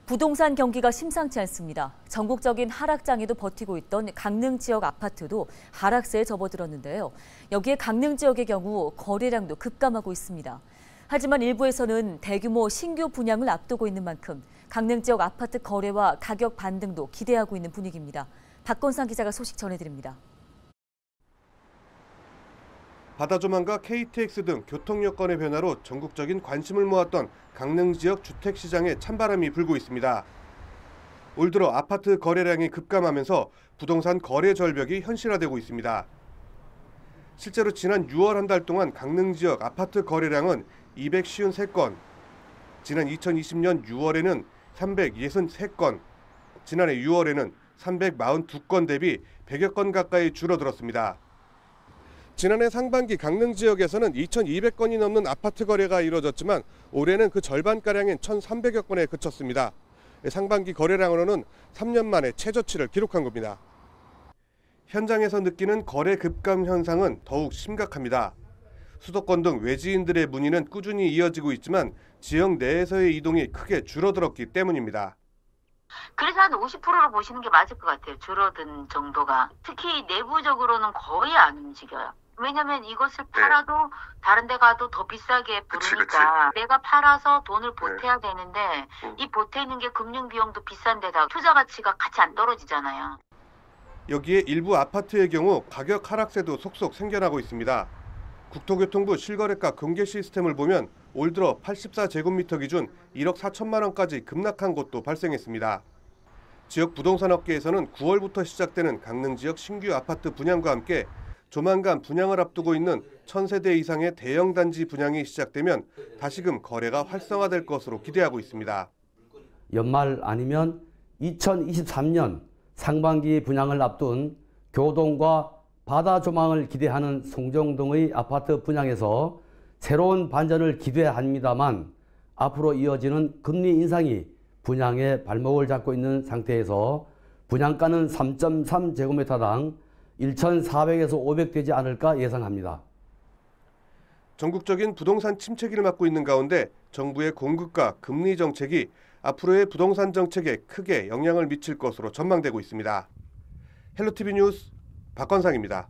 부동산 경기가 심상치 않습니다. 전국적인 하락장에도 버티고 있던 강릉 지역 아파트도 하락세에 접어들었는데요. 여기에 강릉 지역의 경우 거래량도 급감하고 있습니다. 하지만 일부에서는 대규모 신규 분양을 앞두고 있는 만큼 강릉 지역 아파트 거래와 가격 반등도 기대하고 있는 분위기입니다. 박건상 기자가 소식 전해드립니다. 바다조망과 KTX 등 교통 여건의 변화로 전국적인 관심을 모았던 강릉 지역 주택시장에 찬바람이 불고 있습니다. 올 들어 아파트 거래량이 급감하면서 부동산 거래 절벽이 현실화되고 있습니다. 실제로 지난 6월 한 달 동안 강릉 지역 아파트 거래량은 253건, 지난 2020년 6월에는 363건, 지난해 6월에는 342건 대비 100여 건 가까이 줄어들었습니다. 지난해 상반기 강릉 지역에서는 2,200건이 넘는 아파트 거래가 이루어졌지만 올해는 그 절반가량인 1,300여 건에 그쳤습니다. 상반기 거래량으로는 3년 만에 최저치를 기록한 겁니다. 현장에서 느끼는 거래 급감 현상은 더욱 심각합니다. 수도권 등 외지인들의 문의는 꾸준히 이어지고 있지만 지역 내에서의 이동이 크게 줄어들었기 때문입니다. 그래서 한 50%로 보시는 게 맞을 것 같아요. 줄어든 정도가. 특히 내부적으로는 거의 안 움직여요. 왜냐면 이것을 팔아도 다른 데 가도 더 비싸게 부르니까 내가 팔아서 돈을 보태야 되는데 이 보태는 게 금융 비용도 비싼 데다 투자 가치가 같이 안 떨어지잖아요. 여기에 일부 아파트의 경우 가격 하락세도 속속 생겨나고 있습니다. 국토교통부 실거래가 공개 시스템을 보면 올 들어 84제곱미터 기준 1억 4천만 원까지 급락한 곳도 발생했습니다. 지역 부동산 업계에서는 9월부터 시작되는 강릉 지역 신규 아파트 분양과 함께 조만간 분양을 앞두고 있는 1,000세대 이상의 대형 단지 분양이 시작되면 다시금 거래가 활성화될 것으로 기대하고 있습니다. 연말 아니면 2023년 상반기 분양을 앞둔 교동과 바다 조망을 기대하는 송정 등의 아파트 분양에서 새로운 반전을 기대합니다만 앞으로 이어지는 금리 인상이 분양의 발목을 잡고 있는 상태에서 분양가는 3.3제곱미터당 1,400에서 500 되지 않을까 예상합니다. 전국적인 부동산 침체기를 맞고 있는 가운데 정부의 공급과 금리 정책이 앞으로의 부동산 정책에 크게 영향을 미칠 것으로 전망되고 있습니다. 헬로티비 뉴스 박건상입니다.